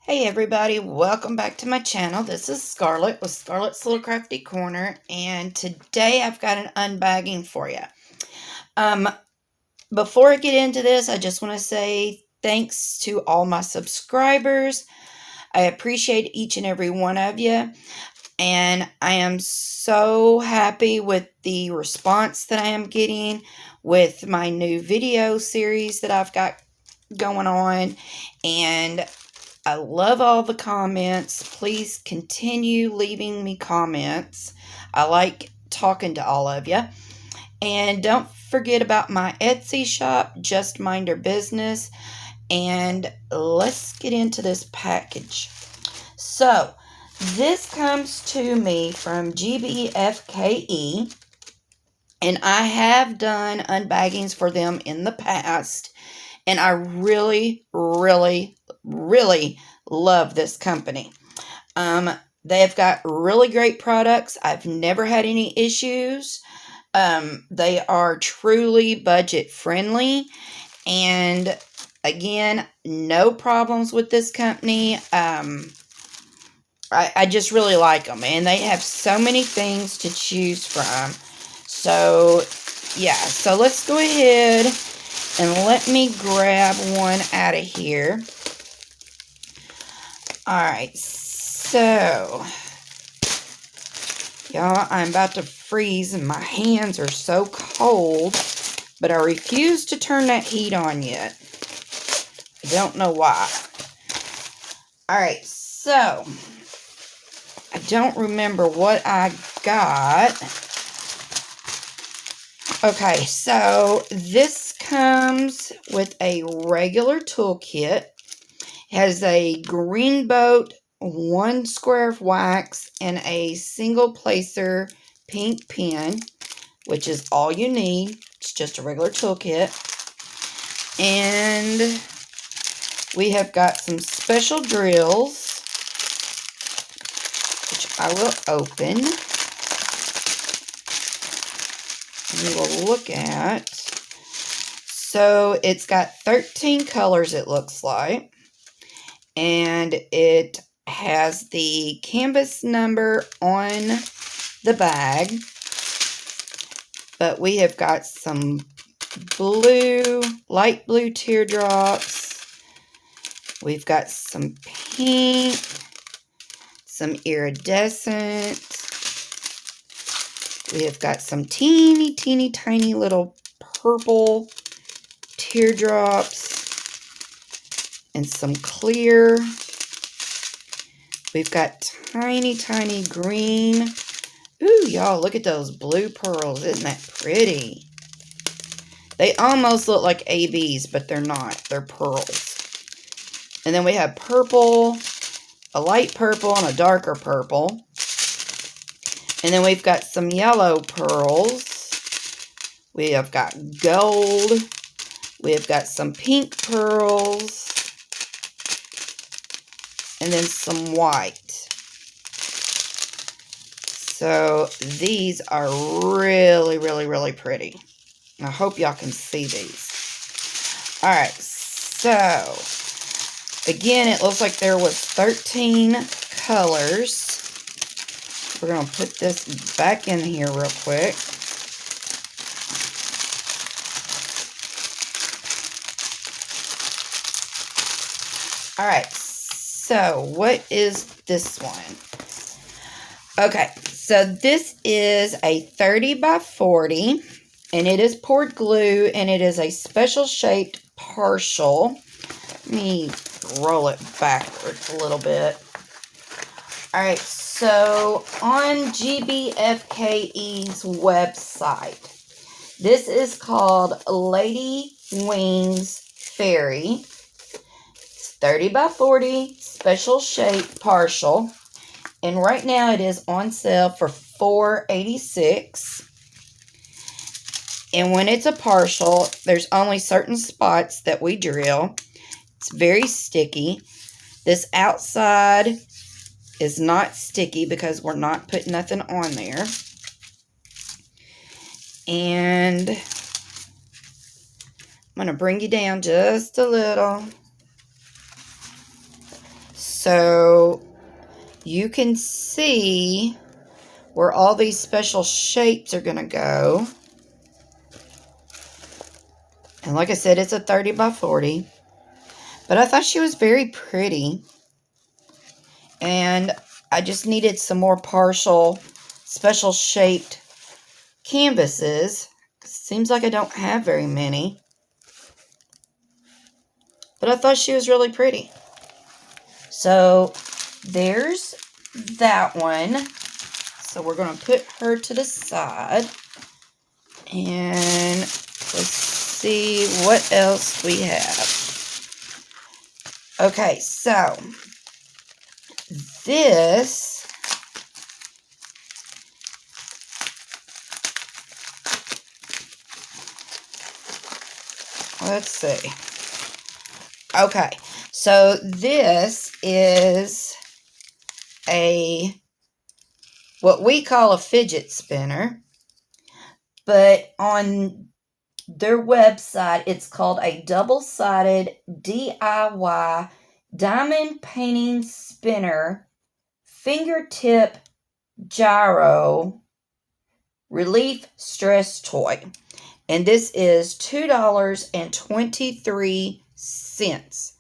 Hey everybody, welcome back to my channel. This is Scarlett with Scarlett's Little Crafty Corner, and today I've got an unbagging for you. Before I get into this, I just want to say thanks to all my subscribers. I appreciate each and every one of you, and I am so happy with the response that I am getting with my new video series that I've got going on, and I love all the comments. Please continue leaving me comments. I like talking to all of you. And don't forget about my Etsy shop, Just Minder Business. And let's get into this package. So, this comes to me from GBFKE. And I have done unbaggings for them in the past. And I really love this company. They've got really great products. I've never had any issues. They are truly budget friendly. And again, no problems with this company. I just really like them. And they have so many things to choose from. So, yeah. So let's go ahead and let me grab one out of here. Alright, so, y'all, I'm about to freeze and my hands are so cold, but I refuse to turn that heat on yet. I don't know why. Alright, so, I don't remember what I got. Okay, so this comes with a regular toolkit. It has a green boat, 1 square of wax, and a single placer pink pen, which is all you need. It's just a regular toolkit. And we have got some special drills, which I will open. We will look at. So it's got 13 colors, it looks like, and it has the canvas number on the bag, but we have got some blue, light blue teardrops, we've got some pink, some iridescent. We have got some teeny tiny little purple teardrops and some clear. We've got tiny green. Ooh, y'all, look at those blue pearls. Isn't that pretty? They almost look like ABs, but they're not. They're pearls. And then we have purple, a light purple, and a darker purple. And then we've got some yellow pearls. We have got gold. We have got some pink pearls. And then some white. So these are really pretty. I hope y'all can see these. Alright, so again, it looks like there was 13 colors. We're going to put this back in here real quick. Alright, so what is this one? Okay, so this is a 30 by 40, and it is poured glue, and it is a special shaped partial. Let me roll it backwards a little bit. Alright, so on GBFKE's website, this is called Lady Wings Fairy. It's 30 by 40, special shape partial. And right now it is on sale for $4.86. And when it's a partial, there's only certain spots that we drill. It's very sticky. This outside is not sticky because we're not putting nothing on there. And I'm going to bring you down just a little. So you can see where all these special shapes are going to go. And like I said, it's a 30 by 40. But I thought she was very pretty. And I just needed some more partial, special shaped canvases. Seems like I don't have very many. But I thought she was really pretty. So there's that one. So we're going to put her to the side. And let's see what else we have. Okay, so this, let's see. Okay, so this is what we call a fidget spinner, but on their website, it's called a double-sided DIY diamond painting spinner fingertip gyro relief stress toy. And this is $2.23.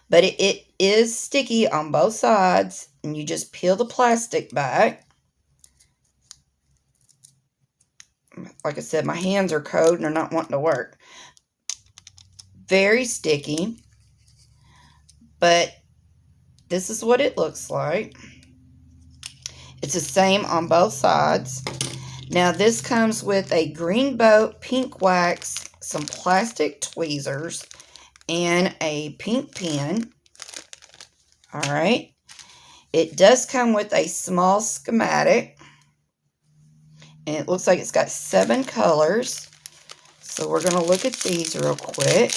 But it is sticky on both sides, and you just peel the plastic back. Like I said, my hands are cold and they're not wanting to work. Very sticky. But this is what it looks like. It's the same on both sides. Now this comes with a green boat, pink wax, some plastic tweezers, and a pink pen. Alright. It does come with a small schematic. And it looks like it's got 7 colors. So we're going to look at these real quick.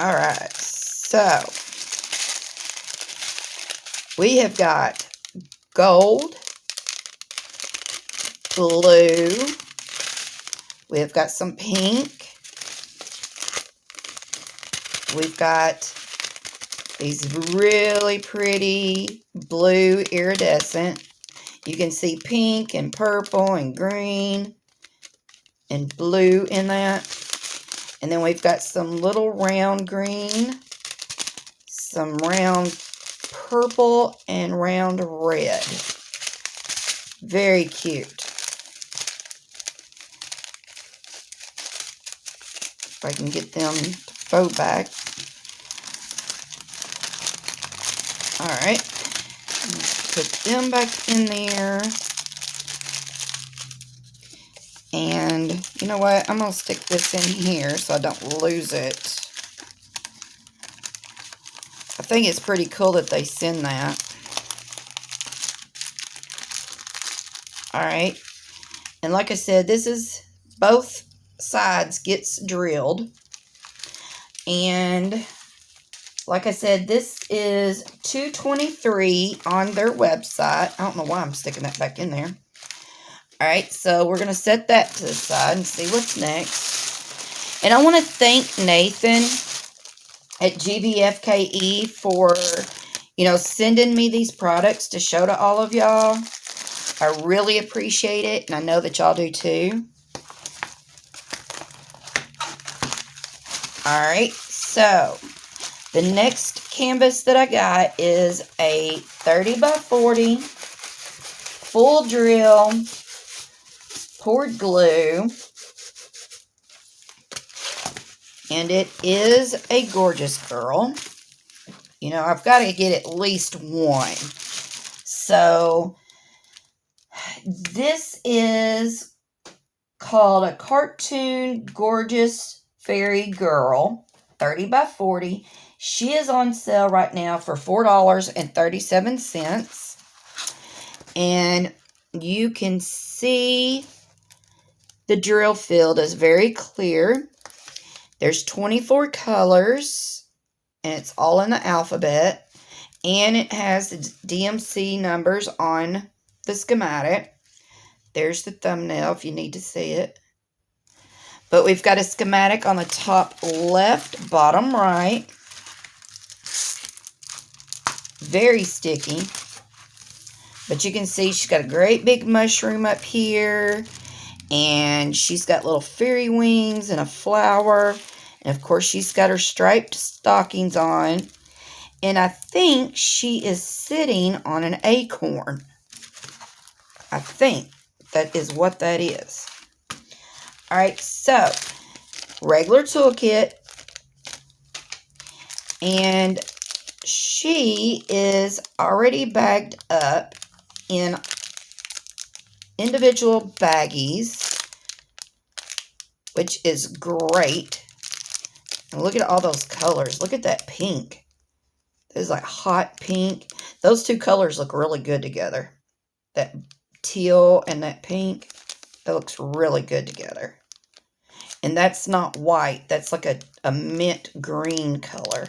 Alright, so we have got gold, blue, we've got some pink, we've got these really pretty blue iridescent. You can see pink and purple and green and blue in that. And then we've got some little round green, some round purple, and round red. Very cute. If I can get them to fold back. Alright. Put them back in there. And you know what? I'm going to stick this in here so I don't lose it. I think it's pretty cool that they send that. Alright. And like I said, this is both sides gets drilled. And like I said, this is $2.23 on their website. I don't know why I'm sticking that back in there. Alright, so we're going to set that to the side and see what's next. And I want to thank Nathan at GBFKE for, sending me these products to show to all of y'all. I really appreciate it, and I know that y'all do too. Alright, so the next canvas that I got is a 30 by 40 full drill poured glue, and it is a gorgeous girl. I've got to get at least one. So this is called a Cartoon Gorgeous Fairy Girl 30 by 40. She is on sale right now for $4.37, and you can see the drill field is very clear. There's 24 colors, and it's all in the alphabet. And it has the DMC numbers on the schematic. There's the thumbnail if you need to see it. But we've got a schematic on the top left, bottom right. Very sticky. But you can see she's got a great big mushroom up here. And she's got little fairy wings and a flower. And of course she's got her striped stockings on. And I think she is sitting on an acorn. I think that is what that is. Alright, so regular toolkit. And she is already bagged up in individual baggies, which is great. And look at all those colors. Look at that pink. It's like hot pink. Those two colors look really good together. That teal and that pink, that looks really good together. And that's not white. That's like a mint green color.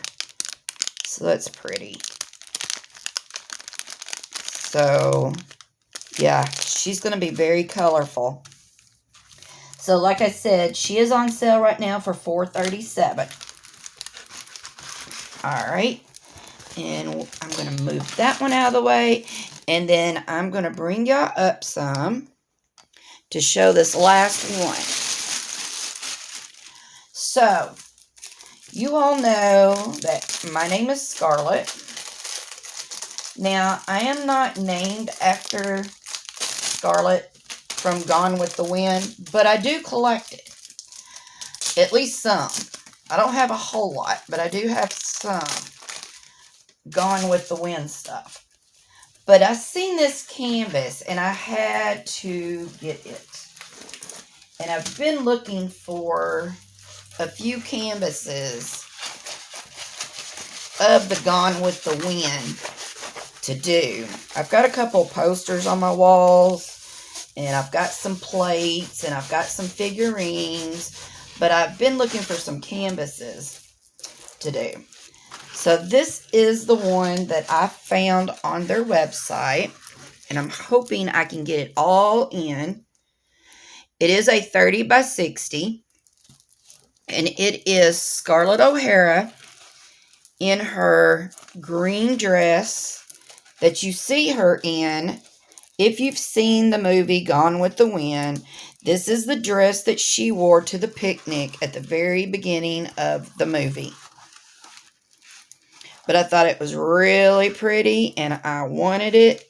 So that's pretty. So, yeah, she's going to be very colorful. So, like I said, she is on sale right now for $4.37. All right. And I'm going to move that one out of the way. And then I'm going to bring y'all up some to show this last one. So, you all know that my name is Scarlet. Now, I am not named after Scarlet from Gone with the Wind, but I do collect it. At least some. I don't have a whole lot, but I do have some Gone with the Wind stuff. But I seen this canvas, and I had to get it. And I've been looking for a few canvases of the Gone with the Wind to do. I've got a couple posters on my walls, and I've got some plates, and I've got some figurines, but I've been looking for some canvases to do. So this is the one that I found on their website, and I'm hoping I can get it all in. It is a 30 by 60. And it is Scarlett O'Hara in her green dress that you see her in. If you've seen the movie Gone with the Wind, this is the dress that she wore to the picnic at the very beginning of the movie. But I thought it was really pretty, and I wanted it.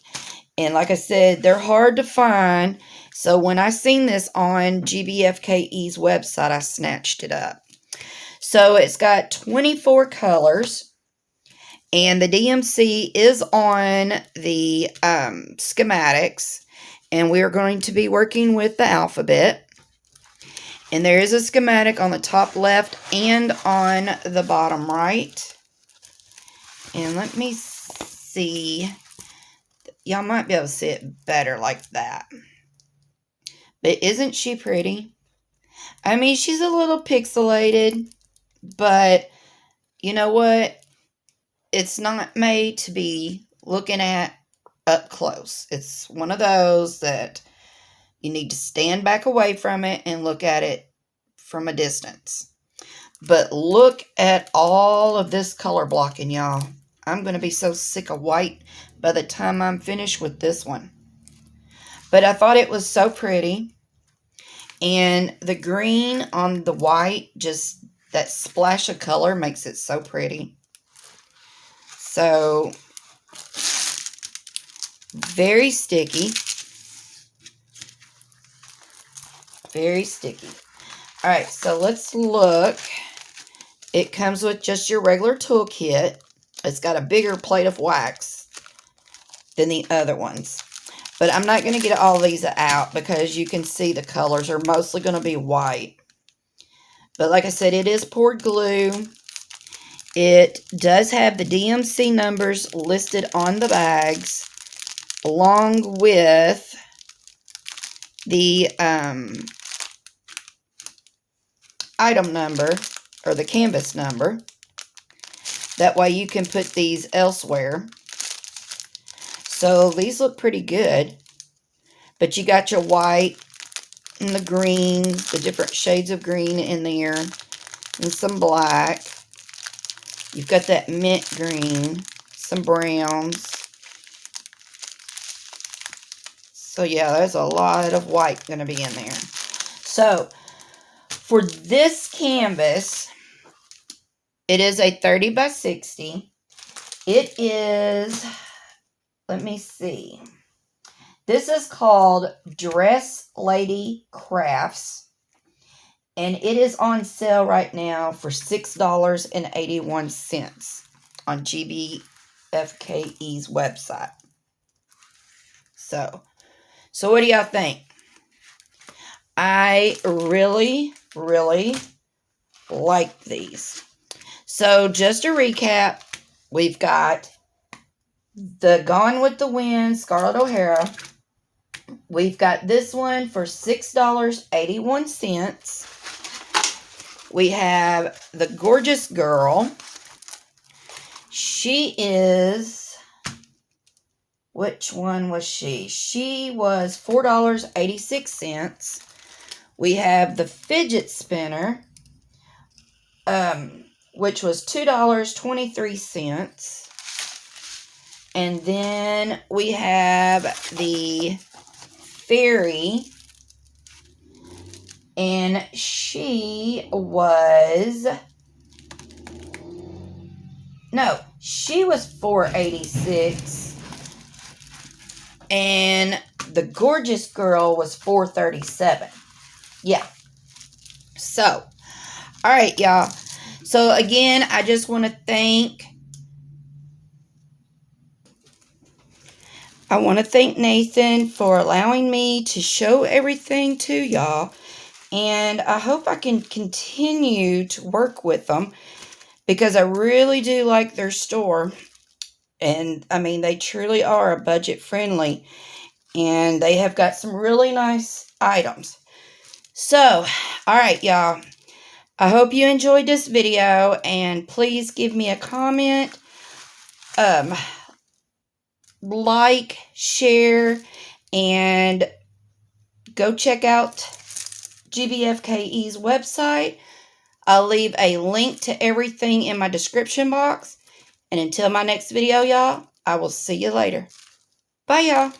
And like I said, they're hard to find. So when I seen this on GBFKE's website, I snatched it up. So it's got 24 colors. And the DMC is on the schematics. And we're going to be working with the alphabet. And there is a schematic on the top left and on the bottom right. And let me see. Y'all might be able to see it better like that. But isn't she pretty? I mean, she's a little pixelated, but you know what? It's not made to be looking at up close. It's one of those that you need to stand back away from it and look at it from a distance. But look at all of this color blocking, y'all. I'm going to be so sick of white by the time I'm finished with this one. But I thought it was so pretty. And the green on the white, just that splash of color makes it so pretty. So, very sticky. Very sticky. Alright, so let's look. It comes with just your regular toolkit. It's got a bigger plate of wax than the other ones. But I'm not going to get all these out because you can see the colors are mostly going to be white. But like I said, it is poured glue. It does have the DMC numbers listed on the bags, along with the item number, or the canvas number. That way you can put these elsewhere. So these look pretty good. But you got your white and the greens, the different shades of green in there, and some black. You've got that mint green, some browns. So yeah, there's a lot of white going to be in there. So for this canvas, it is a 30 by 60. It is, let me see. This is called Dress Lady Crafts. And it is on sale right now for $6.81 on GBFKE's website. So what do y'all think? I really, really like these. So just to recap, we've got the Gone with the Wind Scarlett O'Hara. We've got this one for $6.81. We have the Gorgeous Girl. She is, which one was she? She was $4.86. We have the Fidget Spinner, which was $2.23. And then we have the Fairy, and she was $4.86, and the Gorgeous Girl was $4.37. Yeah. So, all right, y'all. So again, I just want to thank Nathan for allowing me to show everything to y'all. And I hope I can continue to work with them because I really do like their store. And I mean, they truly are budget friendly. And they have got some really nice items. So, all right, y'all. I hope you enjoyed this video. And please give me a comment. Like, share, and go check out GBFKE's website. I'll leave a link to everything in my description box. And until my next video, y'all, I will see you later. Bye, y'all.